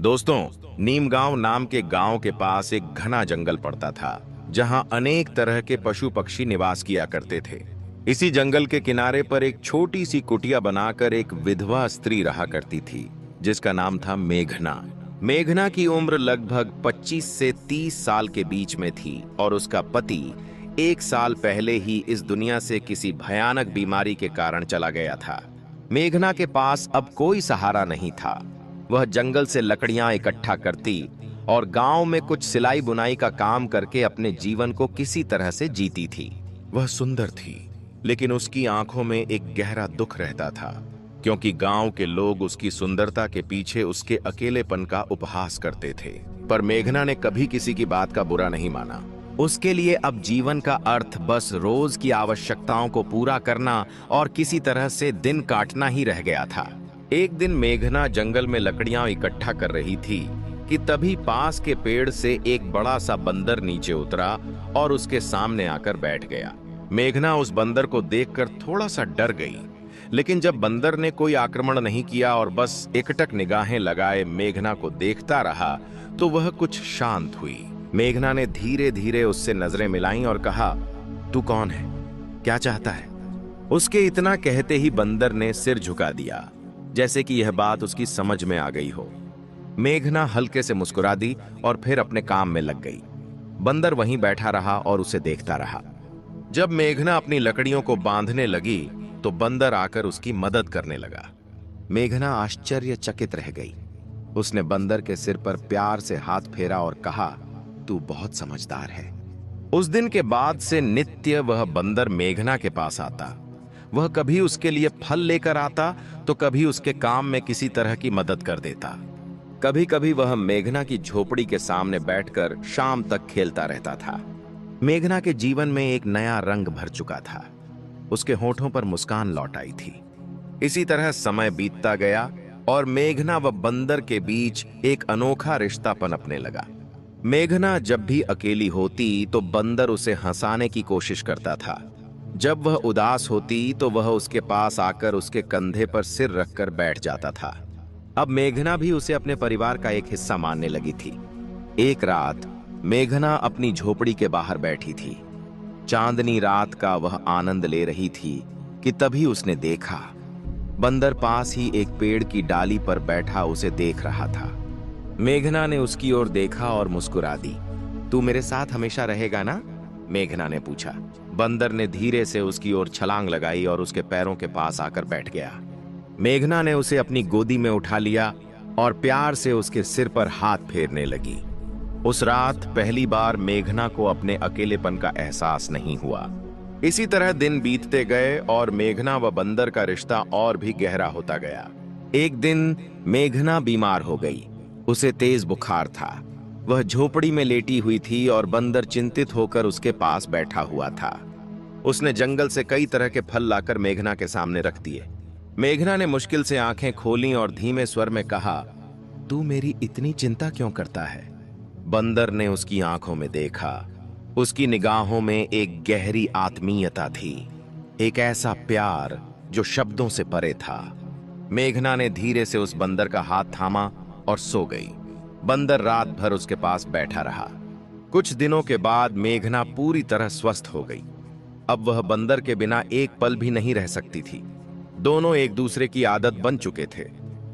दोस्तों, नीमगांव नाम के गांव के पास एक घना जंगल पड़ता था जहां अनेक तरह के पशु पक्षी निवास किया करते थे। इसी जंगल के किनारे पर एक छोटी सी कुटिया बनाकर एक विधवा स्त्री रहा करती थी जिसका नाम था मेघना। मेघना की उम्र लगभग 25 से 30 साल के बीच में थी और उसका पति 1 साल पहले ही इस दुनिया से किसी भयानक बीमारी के कारण चला गया था। मेघना के पास अब कोई सहारा नहीं था। वह जंगल से लकड़ियां इकट्ठा करती और गांव में कुछ सिलाई बुनाई का काम करके अपने जीवन को किसी तरह से जीती थी। वह सुंदर थी, लेकिन उसकी आंखों में एक गहरा दुख रहता था, क्योंकि गांव के लोग उसकी सुंदरता के पीछे उसके अकेलेपन का उपहास करते थे। पर मेघना ने कभी किसी की बात का बुरा नहीं माना। उसके लिए अब जीवन का अर्थ बस रोज की आवश्यकताओं को पूरा करना और किसी तरह से दिन काटना ही रह गया था। एक दिन मेघना जंगल में लकड़ियां इकट्ठा कर रही थी कि तभी पास के पेड़ से एक बड़ा सा बंदर नीचे उतरा और उसके सामने आकर बैठ गया। मेघना उस बंदर को देखकर थोड़ा सा डर गई, लेकिन जब बंदर ने कोई आक्रमण नहीं किया और बस एकटक निगाहें लगाए मेघना को देखता रहा तो वह कुछ शांत हुई। मेघना ने धीरे धीरे उससे नजरें मिलाईं और कहा, तू कौन है, क्या चाहता है? उसके इतना कहते ही बंदर ने सिर झुका दिया, जैसे कि यह बात उसकी समझ में आ गई हो। मेघना हल्के से मुस्कुरा दी और फिर अपने काम में लग गई। बंदर वहीं बैठा रहा और उसे देखता रहा। जब मेघना अपनी लकड़ियों को बांधने लगी तो बंदर आकर उसकी मदद करने लगा। मेघना आश्चर्यचकित रह गई। उसने बंदर के सिर पर प्यार से हाथ फेरा और कहा, तू बहुत समझदार है। उस दिन के बाद से नित्य वह बंदर मेघना के पास आता। वह कभी उसके लिए फल लेकर आता तो कभी उसके काम में किसी तरह की मदद कर देता। कभी कभी वह मेघना की झोपड़ी के सामने बैठकर शाम तक खेलता रहता था। मेघना के जीवन में एक नया रंग भर चुका था। उसके होठों पर मुस्कान लौट आई थी। इसी तरह समय बीतता गया और मेघना व बंदर के बीच एक अनोखा रिश्ता पनपने लगा। मेघना जब भी अकेली होती तो बंदर उसे हंसाने की कोशिश करता था। जब वह उदास होती तो वह उसके पास आकर उसके कंधे पर सिर रखकर बैठ जाता था। अब मेघना भी उसे अपने परिवार का एक हिस्सा मानने लगी थी। एक रात मेघना अपनी झोपड़ी के बाहर बैठी थी। चांदनी रात का वह आनंद ले रही थी कि तभी उसने देखा, बंदर पास ही एक पेड़ की डाली पर बैठा उसे देख रहा था। मेघना ने उसकी ओर देखा और मुस्कुरा दी। तू मेरे साथ हमेशा रहेगा ना? मेघना ने पूछा। बंदर ने धीरे से उसकी ओर छलांग लगाई और उसके पैरों के पास आकर बैठ गया। मेघना ने उसे अपनी गोदी में उठा लिया और प्यार से उसके सिर पर हाथ फेरने लगी। उस रात पहली बार मेघना को अपने अकेलेपन का एहसास नहीं हुआ। इसी तरह दिन बीतते गए और मेघना व बंदर का रिश्ता और भी गहरा होता गया। एक दिन मेघना बीमार हो गई। उसे तेज बुखार था। वह झोपड़ी में लेटी हुई थी और बंदर चिंतित होकर उसके पास बैठा हुआ था। उसने जंगल से कई तरह के फल लाकर मेघना के सामने रख दिए। मेघना ने मुश्किल से आंखें खोलीं और धीमे स्वर में कहा, तू मेरी इतनी चिंता क्यों करता है? बंदर ने उसकी आंखों में देखा। उसकी निगाहों में एक गहरी आत्मीयता थी, एक ऐसा प्यार जो शब्दों से परे था। मेघना ने धीरे से उस बंदर का हाथ थामा और सो गई। बंदर रात भर उसके पास बैठा रहा। कुछ दिनों के बाद मेघना पूरी तरह स्वस्थ हो गई। अब वह बंदर के बिना एक पल भी नहीं रह सकती थी। दोनों एक दूसरे की आदत बन चुके थे।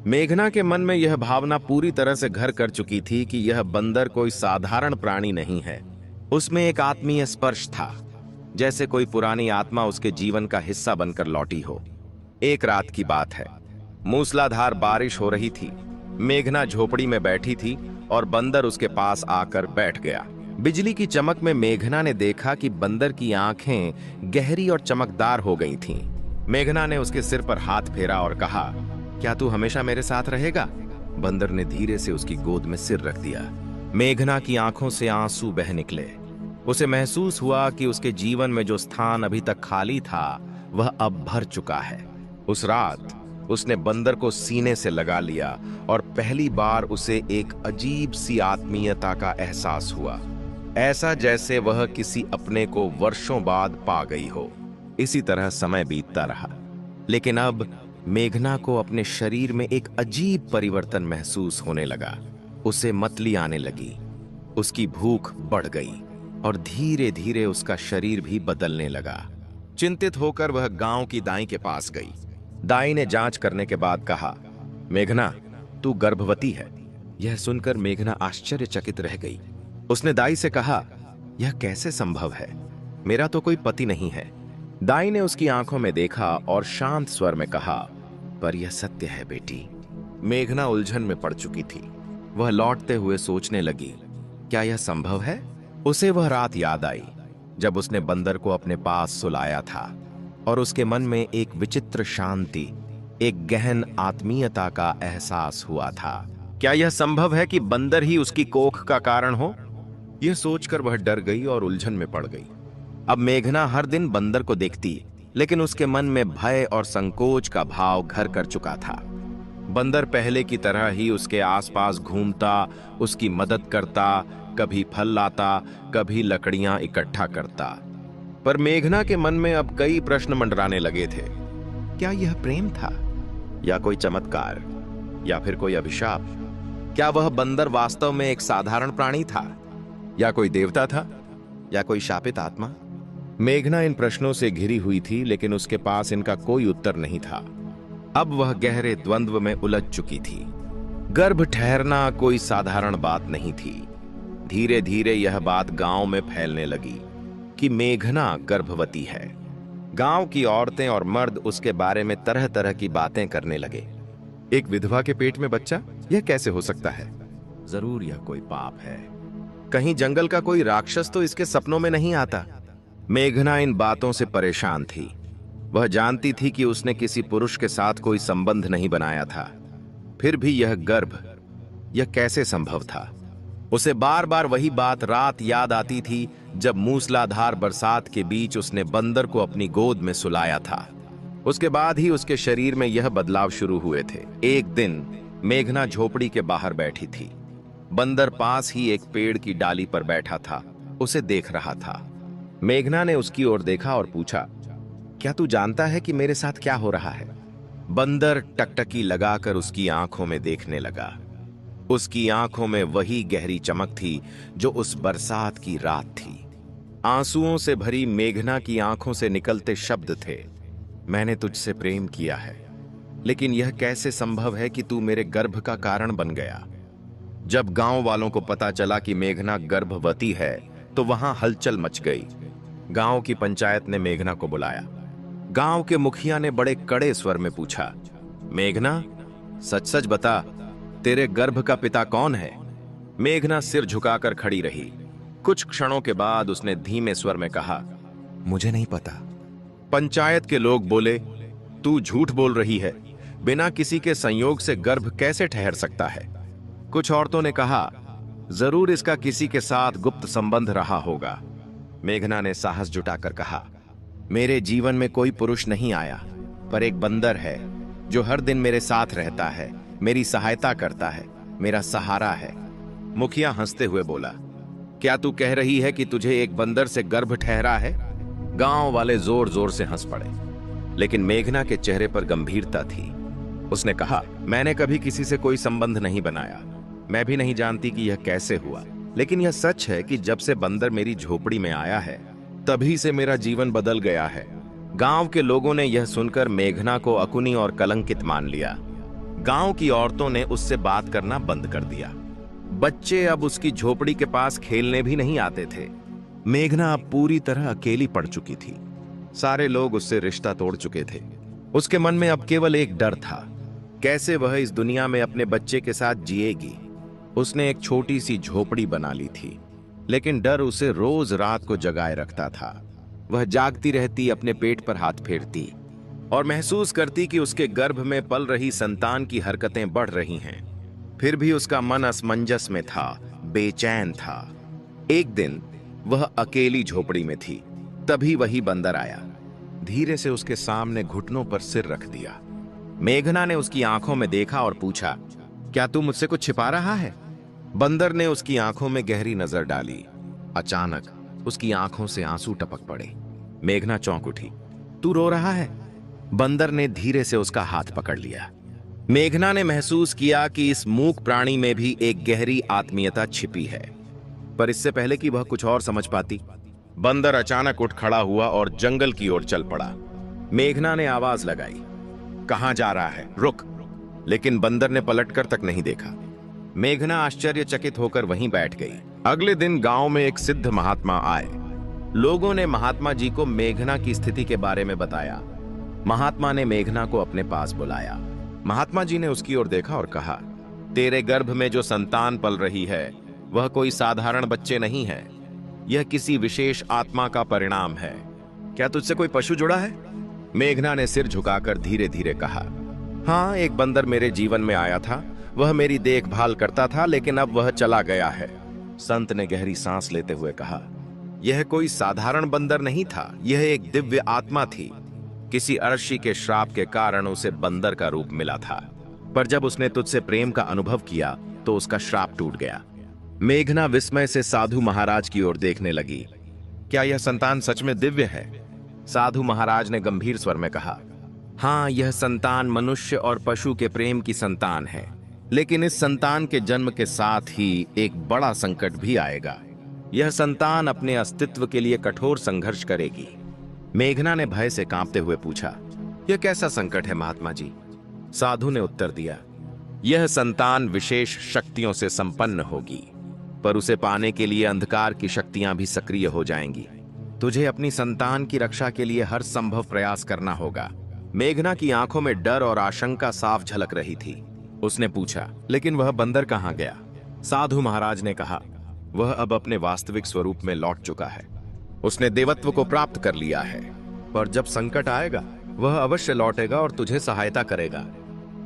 मेघना के मन में यह भावना पूरी तरह से घर कर चुकी थी कि यह बंदर कोई साधारण प्राणी नहीं है। उसमें एक आत्मीय स्पर्श था, जैसे कोई पुरानी आत्मा उसके जीवन का हिस्सा बनकर लौटी हो। एक रात की बात है। मूसलाधार बारिश हो रही थी। मेघना झोपड़ी में बैठी थी और बंदर उसके पास आकर बैठ गया। बिजली की चमक में मेघना ने देखा कि बंदर की आंखें गहरी और चमकदार हो गई थीं। मेघना ने उसके सिर पर हाथ फेरा और कहा, क्या तू हमेशा मेरे साथ रहेगा? बंदर ने धीरे से उसकी गोद में सिर रख दिया। मेघना की आंखों से आंसू बह निकले। उसे महसूस हुआ कि उसके जीवन में जो स्थान अभी तक खाली था वह अब भर चुका है। उस रात उसने बंदर को सीने से लगा लिया और पहली बार उसे एक अजीब सी आत्मीयता का एहसास हुआ, ऐसा जैसे वह किसी अपने को वर्षों बाद पा गई हो। इसी तरह समय बीतता रहा, लेकिन अब मेघना को अपने शरीर में एक अजीब परिवर्तन महसूस होने लगा। उसे मतली आने लगी। उसकी भूख बढ़ गई और धीरे धीरे उसका शरीर भी बदलने लगा। चिंतित होकर वह गांव की दाई के पास गई। दाई ने जांच करने के बाद कहा, मेघना, तू गर्भवती है। यह सुनकर मेघना आश्चर्यचकित रह गई। उसने दाई से कहा, यह कैसे संभव है? मेरा तो कोई पति नहीं है। दाई ने उसकी आंखों में देखा और शांत स्वर में कहा, पर यह सत्य है बेटी। मेघना उलझन में पड़ चुकी थी। वह लौटते हुए सोचने लगी, क्या यह संभव है? उसे वह रात याद आई जब उसने बंदर को अपने पास सुलाया था और उसके मन में एक विचित्र शांति, एक गहन आत्मीयता का एहसास हुआ था। क्या यह संभव है कि बंदर ही उसकी कोख का कारण हो? यह सोचकर वह डर गई और उलझन में पड़ गई। अब मेघना हर दिन बंदर को देखती, लेकिन उसके मन में भय और संकोच का भाव घर कर चुका था। बंदर पहले की तरह ही उसके आसपास घूमता, उसकी मदद करता, कभी फल लाता, कभी लकड़ियां इकट्ठा करता। पर मेघना के मन में अब कई प्रश्न मंडराने लगे थे। क्या यह प्रेम था, या कोई चमत्कार, या फिर कोई अभिशाप? क्या वह बंदर वास्तव में एक साधारण प्राणी था, या कोई देवता था, या कोई शापित आत्मा? मेघना इन प्रश्नों से घिरी हुई थी, लेकिन उसके पास इनका कोई उत्तर नहीं था। अब वह गहरे द्वंद्व में उलझ चुकी थी। गर्भ ठहरना कोई साधारण बात नहीं थी। धीरे धीरे यह बात गांव में फैलने लगी कि मेघना गर्भवती है। गांव की औरतें और मर्द उसके बारे में तरह तरह की बातें करने लगे। एक विधवा के पेट में बच्चा, यह कैसे हो सकता है? जरूर यह कोई पाप है। कहीं जंगल का कोई राक्षस तो इसके सपनों में नहीं आता। मेघना इन बातों से परेशान थी। वह जानती थी कि उसने किसी पुरुष के साथ कोई संबंध नहीं बनाया था, फिर भी यह गर्भ, यह कैसे संभव था? उसे बार बार वही बात रात याद आती थी जब मूसलाधार बरसात के बीच उसने बंदर को अपनी गोद में सुलाया था। उसके बाद ही उसके शरीर में यह बदलाव शुरू हुए थे। एक दिन मेघना झोपड़ी के बाहर बैठी थी। बंदर पास ही एक पेड़ की डाली पर बैठा था, उसे देख रहा था। मेघना ने उसकी ओर देखा और पूछा, क्या तू जानता है कि मेरे साथ क्या हो रहा है? बंदर टकटकी लगाकर उसकी आंखों में देखने लगा। उसकी आंखों में वही गहरी चमक थी जो उस बरसात की रात थी। आंसुओं से भरी मेघना की आंखों से निकलते शब्द थे, मैंने तुझसे प्रेम किया है, लेकिन यह कैसे संभव है कि तू मेरे गर्भ का कारण बन गया? जब गांव वालों को पता चला कि मेघना गर्भवती है तो वहां हलचल मच गई। गांव की पंचायत ने मेघना को बुलाया। गांव के मुखिया ने बड़े कड़े स्वर में पूछा, मेघना, सच सच बता, तेरे गर्भ का पिता कौन है? मेघना सिर झुकाकर खड़ी रही। कुछ क्षणों के बाद उसने धीमे स्वर में कहा, मुझे नहीं पता। पंचायत के लोग बोले, तू झूठ बोल रही है, बिना किसी के संयोग से गर्भ कैसे ठहर सकता है? कुछ औरतों ने कहा, जरूर इसका किसी के साथ गुप्त संबंध रहा होगा। मेघना ने साहस जुटाकर कहा, मेरे जीवन में कोई पुरुष नहीं आया, पर एक बंदर है जो हर दिन मेरे साथ रहता है, मेरी सहायता करता है, मेरा सहारा है। मुखिया हंसते हुए बोला, क्या तू कह रही है कि तुझे एक बंदर से गर्भ ठहरा है? गांव वाले जोर जोर से हंस पड़े, लेकिन मेघना के चेहरे पर गंभीरता थी। उसने कहा, मैंने कभी किसी से कोई संबंध नहीं बनाया, मैं भी नहीं जानती कि यह कैसे हुआ, लेकिन यह सच है कि जब से बंदर मेरी झोपड़ी में आया है तभी से मेरा जीवन बदल गया है। गांव के लोगों ने यह सुनकर मेघना को अकुनी और कलंकित मान लिया। गांव की औरतों ने उससे बात करना बंद कर दिया। बच्चे अब उसकी झोपड़ी के पास खेलने भी नहीं आते थे। मेघना अब पूरी तरह अकेली पड़ चुकी थी। सारे लोग उससे रिश्ता तोड़ चुके थे। उसके मन में अब केवल एक डर था, कैसे वह इस दुनिया में अपने बच्चे के साथ जिएगी। उसने एक छोटी सी झोपड़ी बना ली थी, लेकिन डर उसे रोज रात को जगाए रखता था। वह जागती रहती, अपने पेट पर हाथ फेरती और महसूस करती कि उसके गर्भ में पल रही संतान की हरकतें बढ़ रही हैं। फिर भी उसका मन असमंजस में था, बेचैन था। एक दिन वह अकेली झोपड़ी में थी, तभी वही बंदर आया। धीरे से उसके सामने घुटनों पर सिर रख दिया। मेघना ने उसकी आंखों में देखा और पूछा, क्या तू मुझसे कुछ छिपा रहा है? बंदर ने उसकी आंखों में गहरी नजर डाली। अचानक उसकी आंखों से आंसू टपक पड़े। मेघना चौंक उठी। तू रो रहा है? बंदर ने धीरे से उसका हाथ पकड़ लिया। मेघना ने महसूस किया कि इस मूक प्राणी में भी एक गहरी आत्मीयता छिपी है, पर इससे पहले कि वह कुछ और समझ पाती, बंदर अचानक उठ खड़ा हुआ और जंगल की ओर चल पड़ा। मेघना ने आवाज लगाई, कहां जा रहा है, रुक। लेकिन बंदर ने पलटकर तक नहीं देखा। मेघना आश्चर्यचकित होकर वहीं बैठ गई। अगले दिन गांव में एक सिद्ध महात्मा आए। लोगों ने महात्मा जी को मेघना की स्थिति के बारे में बताया। महात्मा ने मेघना को अपने पास बुलाया। महात्मा जी ने उसकी ओर देखा और कहा, तेरे गर्भ में जो संतान पल रही है वह कोई साधारण बच्चे नहीं है, यह किसी विशेष आत्मा का परिणाम है। क्या तुझसे कोई पशु जुड़ा है? मेघना ने सिर झुकाकर धीरे धीरे कहा, हाँ, एक बंदर मेरे जीवन में आया था। वह मेरी देखभाल करता था, लेकिन अब वह चला गया है। संत ने गहरी सांस लेते हुए कहा, यह कोई साधारण बंदर नहीं था, यह एक दिव्य आत्मा थी। किसी अर्षि के श्राप के कारण उसे बंदर का रूप मिला था, पर जब उसने तुझसे प्रेम का अनुभव किया तो उसका श्राप टूट गया। मेघना विस्मय से साधु महाराज की ओर देखने लगी। क्या यह संतान सच में दिव्य है? साधु महाराज ने गंभीर स्वर में कहा, हाँ, यह संतान मनुष्य और पशु के प्रेम की संतान है, लेकिन इस संतान के जन्म के साथ ही एक बड़ा संकट भी आएगा। यह संतान अपने अस्तित्व के लिए कठोर संघर्ष करेगी। मेघना ने भय से कांपते हुए पूछा, यह कैसा संकट है महात्मा जी? साधु ने उत्तर दिया, यह संतान विशेष शक्तियों से संपन्न होगी, पर उसे पाने के लिए अंधकार की शक्तियां भी सक्रिय हो जाएंगी। तुझे अपनी संतान की रक्षा के लिए हर संभव प्रयास करना होगा। मेघना की आंखों में डर और आशंका साफ झलक रही थी। उसने पूछा, लेकिन वह बंदर कहां गया? साधु महाराज ने कहा, वह अब अपने वास्तविक स्वरूप में लौट चुका है। उसने देवत्व को प्राप्त कर लिया है, पर जब संकट आएगा वह अवश्य लौटेगा और तुझे सहायता करेगा।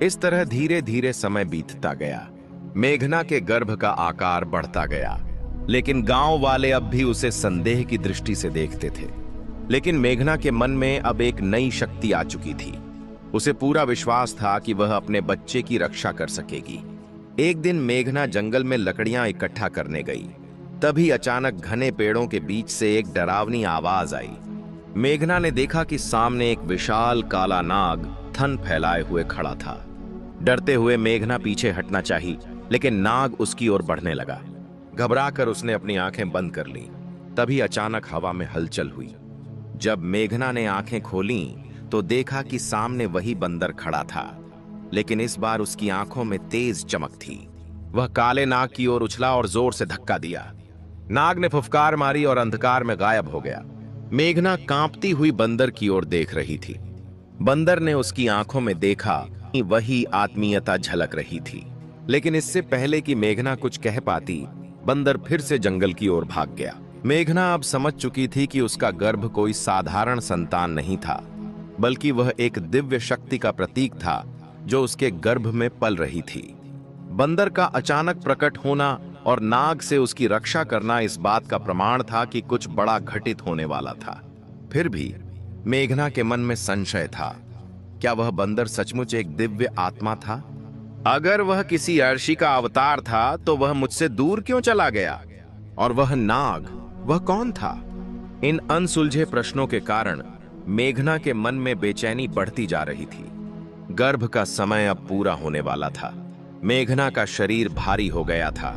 इस तरह धीरे धीरे समय बीतता गया। मेघना के गर्भ का आकार बढ़ता गया, लेकिन गांव वाले अब भी उसे संदेह की दृष्टि से देखते थे। लेकिन मेघना के मन में अब एक नई शक्ति आ चुकी थी। उसे पूरा विश्वास था कि वह अपने बच्चे की रक्षा कर सकेगी। एक दिन मेघना जंगल में लकड़ियां इकट्ठा करने गई। तभी अचानक घने पेड़ों के बीच से एक डरावनी आवाज आई। मेघना ने देखा कि सामने एक विशाल काला नाग थन फैलाए हुए खड़ा था। डरते हुए मेघना पीछे हटना चाही, लेकिन नाग उसकी ओर बढ़ने लगा। घबराकर उसने अपनी आंखें बंद कर ली। तभी अचानक हवा में हलचल हुई। जब मेघना ने आंखें खोलीं तो देखा कि सामने वही बंदर खड़ा था, लेकिन इस बार उसकी आंखों में तेज चमक थी। वह काले नाग की ओर उछला और जोर से धक्का दिया। नाग ने फुफकार मारी और अंधकार में गायब हो गया। मेघना कांपती हुई बंदर की ओर देख रही थी। बंदर ने उसकी आंखों में देखा कि वही आत्मीयता झलक रही थी, लेकिन इससे पहले कि मेघना कुछ कह पाती, बंदर फिर से जंगल की ओर भाग गया। मेघना अब समझ चुकी थी कि उसका गर्भ कोई साधारण संतान नहीं था, बल्कि वह एक दिव्य शक्ति का प्रतीक था जो उसके गर्भ में पल रही थी। बंदर का अचानक प्रकट होना और नाग से उसकी रक्षा करना इस बात का प्रमाण था कि कुछ बड़ा घटित होने वाला था। फिर भी मेघना के मन में संशय था, क्या वह बंदर सचमुच एक दिव्य आत्मा था? अगर वह किसी अर्षि का अवतार था तो वह मुझसे दूर क्यों चला गया? और वह नाग, वह कौन था? इन अनसुलझे प्रश्नों के कारण मेघना के मन में बेचैनी बढ़ती जा रही थी। गर्भ का समय अब पूरा होने वाला था। मेघना का शरीर भारी हो गया था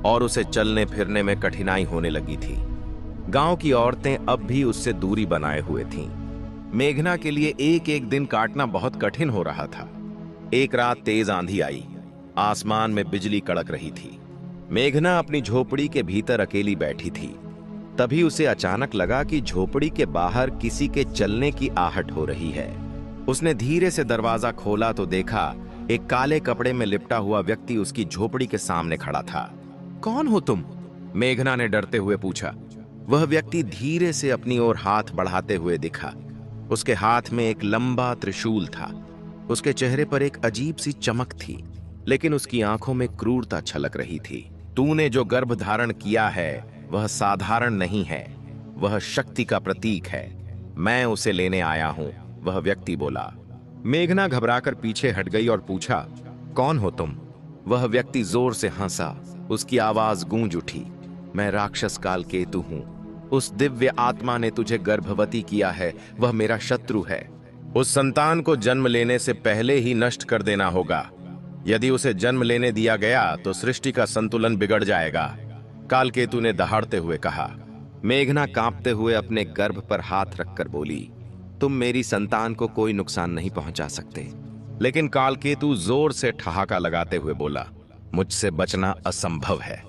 और उसे चलने फिरने में कठिनाई होने लगी थी। गांव की औरतें अब भी उससे दूरी बनाए हुए थीं। मेघना के लिए एक एक दिन काटना बहुत कठिन हो रहा था। एक रात तेज आंधी आई, आसमान में बिजली कड़क रही थी। मेघना अपनी झोपड़ी के भीतर अकेली बैठी थी। तभी उसे अचानक लगा कि झोपड़ी के बाहर किसी के चलने की आहट हो रही है। उसने धीरे से दरवाजा खोला तो देखा एक काले कपड़े में लिपटा हुआ व्यक्ति उसकी झोपड़ी के सामने खड़ा था। कौन हो तुम? मेघना ने डरते हुए पूछा। वह व्यक्ति धीरे से अपनी ओर हाथ बढ़ाते हुए दिखा। उसके हाथ में एक लंबा त्रिशूल था। उसके चेहरे पर एक अजीब सी चमक थी, लेकिन उसकी आंखों में क्रूरता छलक रही थी। तूने जो गर्भ धारण किया है वह साधारण नहीं है, वह शक्ति का प्रतीक है। मैं उसे लेने आया हूं, वह व्यक्ति बोला। मेघना घबराकर पीछे हट गई और पूछा, कौन हो तुम? वह व्यक्ति जोर से हंसा। उसकी आवाज गूंज उठी, मैं राक्षस काल केतु हूं। उस दिव्य आत्मा ने तुझे गर्भवती किया है, वह मेरा शत्रु है। उस संतान को जन्म लेने से पहले ही नष्ट कर देना होगा। यदि उसे जन्म लेने दिया गया तो सृष्टि का संतुलन बिगड़ जाएगा, कालकेतु ने दहाड़ते हुए कहा। मेघना कांपते हुए अपने गर्भ पर हाथ रखकर बोली, तुम मेरी संतान को कोई नुकसान नहीं पहुंचा सकते। लेकिन कालकेतु जोर से ठहाका लगाते हुए बोला, मुझसे बचना असंभव है।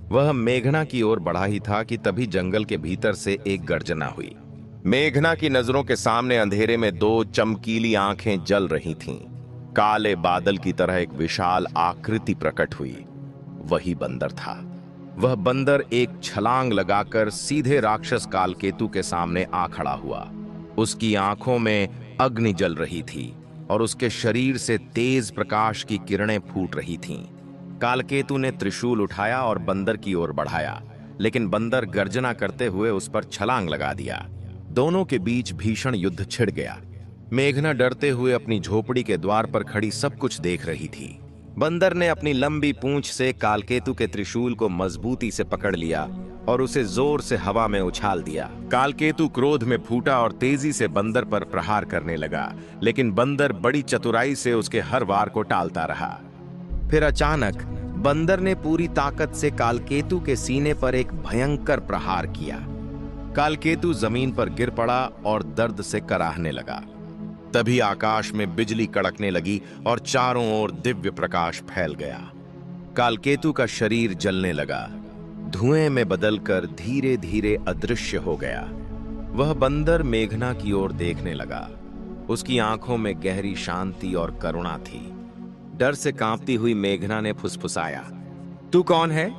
वह मेघना की ओर बढ़ा ही था कि तभी जंगल के भीतर से एक गर्जना हुई। मेघना की नजरों के सामने अंधेरे में दो चमकीली आंखें जल रही थीं। काले बादल की तरह एक विशाल आकृति प्रकट हुई। वही बंदर था। वह बंदर एक छलांग लगाकर सीधे राक्षस कालकेतु के सामने आ खड़ा हुआ। उसकी आंखों में अग्नि जल रही थी और उसके शरीर से तेज प्रकाश की किरणें फूट रही थीं। कालकेतु ने त्रिशूल उठाया और बंदर की ओर बढ़ाया, लेकिन बंदर गर्जना करते हुए उस पर छलांग लगा दिया। दोनों के बीच भीषण युद्ध छिड़ गया। मेघना डरते हुए अपनी झोपड़ी के द्वार पर खड़ी सब कुछ देख रही थी। बंदर ने अपनी लंबी पूंछ से कालकेतु के त्रिशूल को मजबूती से पकड़ लिया और उसे जोर से हवा में उछाल दिया। कालकेतु क्रोध में फूटा और तेजी से बंदर पर प्रहार करने लगा, लेकिन बंदर बड़ी चतुराई से उसके हर वार को टालता रहा। फिर अचानक बंदर ने पूरी ताकत से कालकेतु के सीने पर एक भयंकर प्रहार किया। कालकेतु जमीन पर गिर पड़ा और दर्द से कराहने लगा। तभी आकाश में बिजली कड़कने लगी और चारों ओर दिव्य प्रकाश फैल गया। कालकेतु का शरीर जलने लगा, धुएं में बदलकर धीरे धीरे अदृश्य हो गया। वह बंदर मेघना की ओर देखने लगा। उसकी आंखों में गहरी शांति और करुणा थी। डर से कांपती हुई मेघना ने फुसफुसाया, तू कौन है?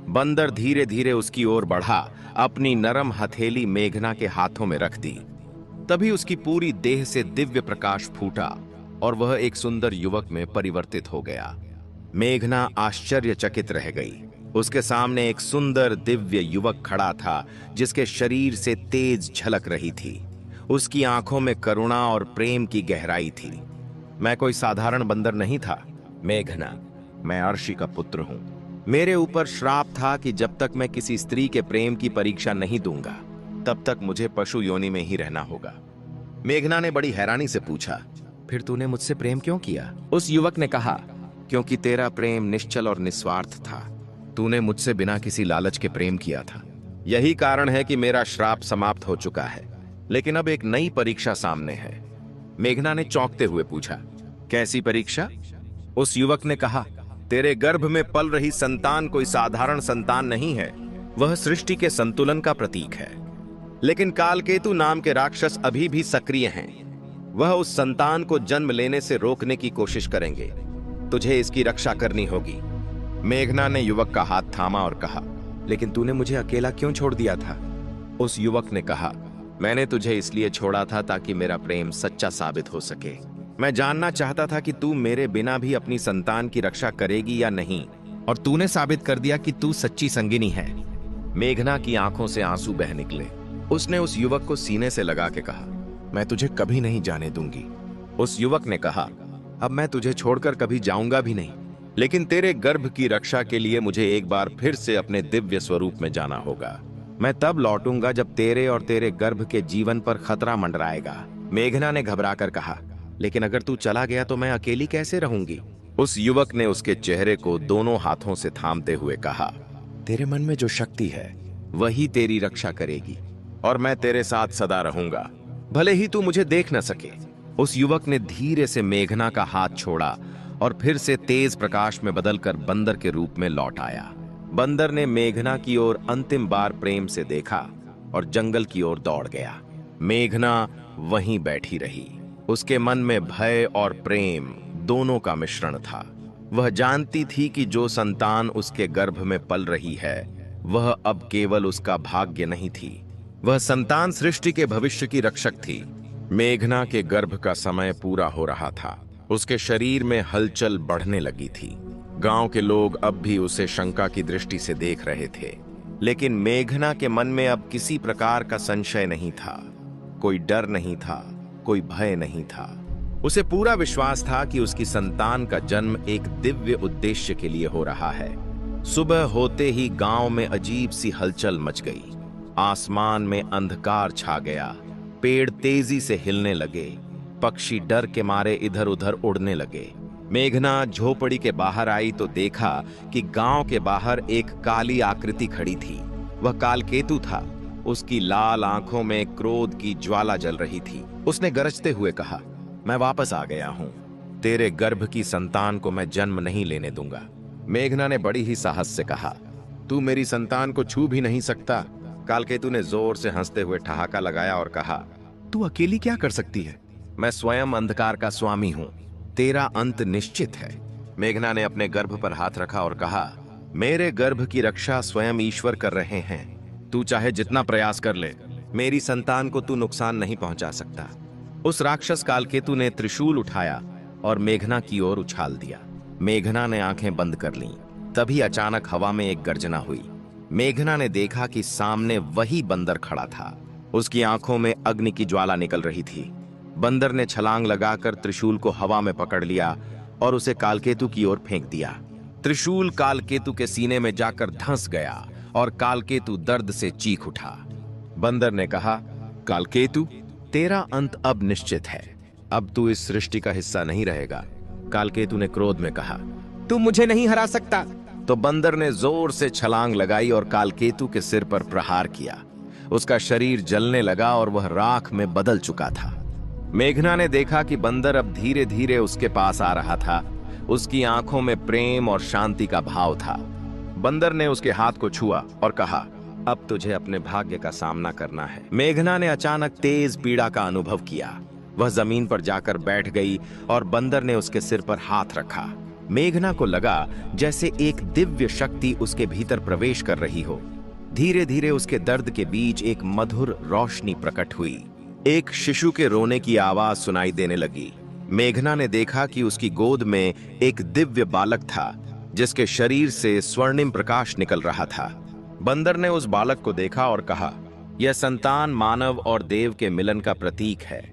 बंदर धीरे धीरे उसकी ओर बढ़ा, अपनी नरम हथेली मेघना के हाथों में रख दी। तभी उसकी पूरी देह से दिव्य प्रकाश फूटा और वह एक सुंदर युवक में परिवर्तित हो गया। मेघना आश्चर्यचकित रह गई। उसके सामने एक सुंदर दिव्य युवक खड़ा था, जिसके शरीर से तेज झलक रही थी। उसकी आंखों में करुणा और प्रेम की गहराई थी। मैं कोई साधारण बंदर नहीं था मेघना, मैं अर्शी का पुत्र हूं। मेरे ऊपर श्राप था कि जब तक मैं किसी स्त्री के प्रेम की परीक्षा नहीं दूंगा, तब तक मुझे पशु योनि में ही रहना होगा। मेघना ने बड़ी हैरानी से पूछा, फिर तूने मुझसे प्रेम क्यों किया? उस युवक ने कहा, क्योंकि तेरा प्रेम निश्चल और निस्वार्थ था। तूने मुझसे बिना किसी लालच के प्रेम किया था। यही कारण है कि मेरा श्राप समाप्त हो चुका है, लेकिन अब एक नई परीक्षा सामने है। मेघना ने चौंकते हुए पूछा, कैसी परीक्षा? उस युवक ने कहा, तेरे गर्भ में पल रही संतान कोई साधारण संतान नहीं है। वह सृष्टि के संतुलन का प्रतीक है। लेकिन कालकेतु नाम के राक्षस अभी भी सक्रिय हैं। वह उस संतान को जन्म लेने से रोकने की कोशिश करेंगे। तुझे इसकी रक्षा करनी होगी। मेघना ने युवक का हाथ थामा और कहा, लेकिन तूने मुझे अकेला क्यों छोड़ दिया था? उस युवक ने कहा, मैंने तुझे इसलिए छोड़ा था ताकि मेरा प्रेम सच्चा साबित हो सके। मैं जानना चाहता था कि तू मेरे बिना भी अपनी संतान की रक्षा करेगी या नहीं, और तूने साबित कर दिया कि तू सच्ची संगिनी है। मेघना की आंखों से आंसू बह निकले। उसने उस युवक को सीने से लगा के कहा, मैं तुझे कभी नहीं जाने दूंगी। उस युवक ने कहा, अब मैं तुझे छोड़कर कभी जाऊंगा भी नहीं, लेकिन तेरे गर्भ की रक्षा के लिए मुझे एक बार फिर से अपने दिव्य स्वरूप में जाना होगा। मैं तब लौटूंगा जब तेरे और तेरे गर्भ के जीवन पर खतरा मंडराएगा। मेघना ने घबराकर कहा, लेकिन अगर तू चला गया तो मैं अकेली कैसे रहूंगी? उस युवक ने उसके चेहरे को दोनों हाथों से थामते हुए कहा, तेरे मन में जो शक्ति है वही तेरी रक्षा करेगी, और मैं तेरे साथ सदा रहूंगा, भले ही तू मुझे देख न सके। उस युवक ने धीरे से मेघना का हाथ छोड़ा और फिर से तेज प्रकाश में बदलकर बंदर के रूप में लौट आया। बंदर ने मेघना की ओर अंतिम बार प्रेम से देखा और जंगल की ओर दौड़ गया। मेघना वहीं बैठी रही। उसके मन में भय और प्रेम दोनों का मिश्रण था। वह जानती थी कि जो संतान उसके गर्भ में पल रही है, वह अब केवल उसका भाग्य नहीं थी, वह संतान सृष्टि के भविष्य की रक्षक थी। मेघना के गर्भ का समय पूरा हो रहा था। उसके शरीर में हलचल बढ़ने लगी थी। गांव के लोग अब भी उसे शंका की दृष्टि से देख रहे थे, लेकिन मेघना के मन में अब किसी प्रकार का संशय नहीं था। कोई डर नहीं था, कोई भय नहीं था। उसे पूरा विश्वास था कि उसकी संतान का जन्म एक दिव्य उद्देश्य के लिए हो रहा है। सुबह होते ही गांव में अजीब सी हलचल मच गई। आसमान में अंधकार छा गया, पेड़ तेजी से हिलने लगे पक्षी डर के मारे इधर उधर उड़ने लगे। मेघना झोपड़ी के बाहर आई तो देखा कि गांव के बाहर एक काली आकृति खड़ी थी। वह कालकेतु था। उसकी लाल आंखों में क्रोध की ज्वाला जल रही थी। उसने गरजते हुए कहा, मैं वापस आ गया हूं। तेरे गर्भ की संतान को मैं जन्म नहीं लेने दूंगा। मेघना ने बड़ी ही साहस से कहा, तू मेरी संतान को छू भी नहीं सकता। कालकेतु ने जोर से हंसते हुए ठहाका लगाया और कहा, तू अकेली क्या कर सकती है? मैं स्वयं अंधकार का स्वामी हूं। तेरा अंत निश्चित है। मेघना ने अपने गर्भ पर हाथ रखा और कहा, मेरे गर्भ की रक्षा स्वयं ईश्वर कर रहे हैं। तू चाहे जितना प्रयास कर ले, मेरी संतान को तू नुकसान नहीं पहुंचा सकता। उस राक्षस कालकेतु ने त्रिशूल उठाया और मेघना की ओर उछाल दिया। मेघना ने आंखें बंद कर लीं। तभी अचानक हवा में एक गर्जना हुई। मेघना ने देखा कि सामने वही बंदर खड़ा था। उसकी आंखों में अग्नि की ज्वाला निकल रही थी। बंदर ने छलांग लगाकर त्रिशूल को हवा में पकड़ लिया और उसे कालकेतु की ओर फेंक दिया। त्रिशूल कालकेतु के सीने में जाकर धंस गया और कालकेतु दर्द से चीख उठा। बंदर ने कहा, कालकेतु, तेरा अंत अब निश्चित है। अब तू इस सृष्टि का हिस्सा नहीं रहेगा। कालकेतु ने क्रोध में कहा, तू मुझे नहीं हरा सकता। तो बंदर ने जोर से छलांग लगाई और कालकेतु के सिर पर प्रहार किया। उसका शरीर जलने लगा और वह राख में बदल चुका था। मेघना ने देखा कि बंदर अब धीरे धीरे उसके पास आ रहा था। उसकी आंखों में प्रेम और शांति का भाव था। बंदर ने उसके हाथ को छुआ और कहा, अब तुझे अपने भाग्य का सामना करना है। मेघना ने अचानक तेज पीड़ा का अनुभव किया। वह जमीन पर जाकर बैठ गई और बंदर ने उसके सिर पर हाथ रखा। मेघना को लगा जैसे एक दिव्य शक्ति उसके भीतर प्रवेश कर रही हो। धीरे धीरे उसके दर्द के बीच एक मधुर रोशनी प्रकट हुई। एक शिशु के रोने की आवाज सुनाई देने लगी। मेघना ने देखा कि उसकी गोद में एक दिव्य बालक था, जिसके शरीर से स्वर्णिम प्रकाश निकल रहा था। बंदर ने उस बालक को देखा और कहा, यह संतान मानव और देव के मिलन का प्रतीक है।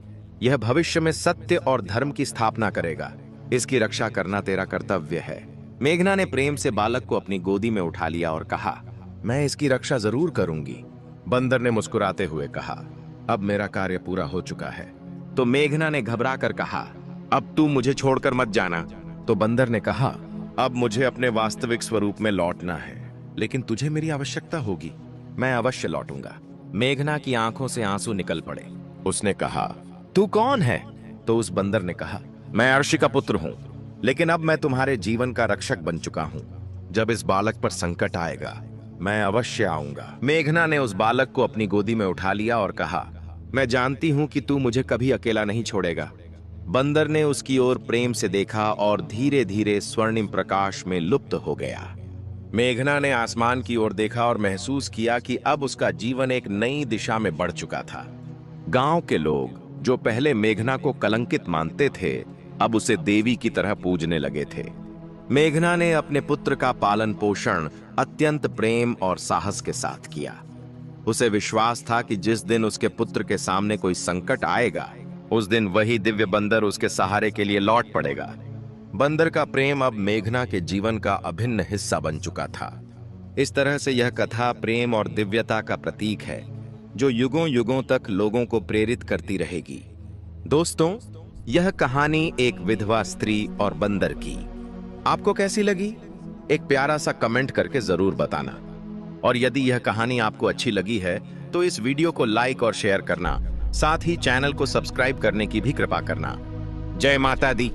यह भविष्य में सत्य और धर्म की स्थापना करेगा। इसकी रक्षा करना तेरा कर्तव्य है। मेघना ने प्रेम से बालक को अपनी गोदी में उठा लिया और कहा, मैं इसकी रक्षा जरूर करूंगी। बंदर ने मुस्कुराते हुए कहा, अब मेरा कार्य पूरा हो चुका है। तो मेघना ने घबरा कर कहा, अब तू मुझे छोड़कर मत जाना। तो बंदर ने कहा, अब मुझे अपने वास्तविक स्वरूप में लौटना है, लेकिन तुझे मेरी आवश्यकता होगी। मैं अवश्य लौटूंगा। मेघना की आंखों से आंसू निकल पड़े। उसने कहा, तू कौन है? तो उस बंदर ने कहा, मैं अर्शी का पुत्र हूं, लेकिन अब मैं तुम्हारे जीवन का रक्षक बन चुका हूं। जब इस बालक पर संकट आएगा, मैं अवश्य आऊंगा। मेघना ने उस बालक को अपनी गोदी में उठा लिया और कहा, मैं जानती हूं कि तू मुझे कभी अकेला नहीं छोड़ेगा। बंदर ने उसकी ओर प्रेम से देखा और धीरे धीरे स्वर्णिम प्रकाश में लुप्त हो गया। मेघना ने आसमान की ओर देखा और महसूस किया कि अब उसका जीवन एक नई दिशा में बढ़ चुका था। गांव के लोग जो पहले मेघना को कलंकित मानते थे, अब उसे देवी की तरह पूजने लगे थे। मेघना ने अपने पुत्र का पालन पोषण अत्यंत प्रेम और साहस के साथ किया। उसे विश्वास था कि जिस दिन उसके पुत्र के सामने कोई संकट आएगा, उस दिन वही दिव्य बंदर उसके सहारे के लिए लौट पड़ेगा। बंदर का प्रेम अब मेघना के जीवन का अभिन्न हिस्सा बन चुका था। इस तरह से यह कथा प्रेम और दिव्यता का प्रतीक है, जो युगों युगों तक लोगों को प्रेरित करती रहेगी। दोस्तों, यह कहानी एक विधवा स्त्री और बंदर की आपको कैसी लगी? एक प्यारा सा कमेंट करके जरूर बताना। और यदि यह कहानी आपको अच्छी लगी है तो इस वीडियो को लाइक और शेयर करना, साथ ही चैनल को सब्सक्राइब करने की भी कृपा करना। जय माता दी।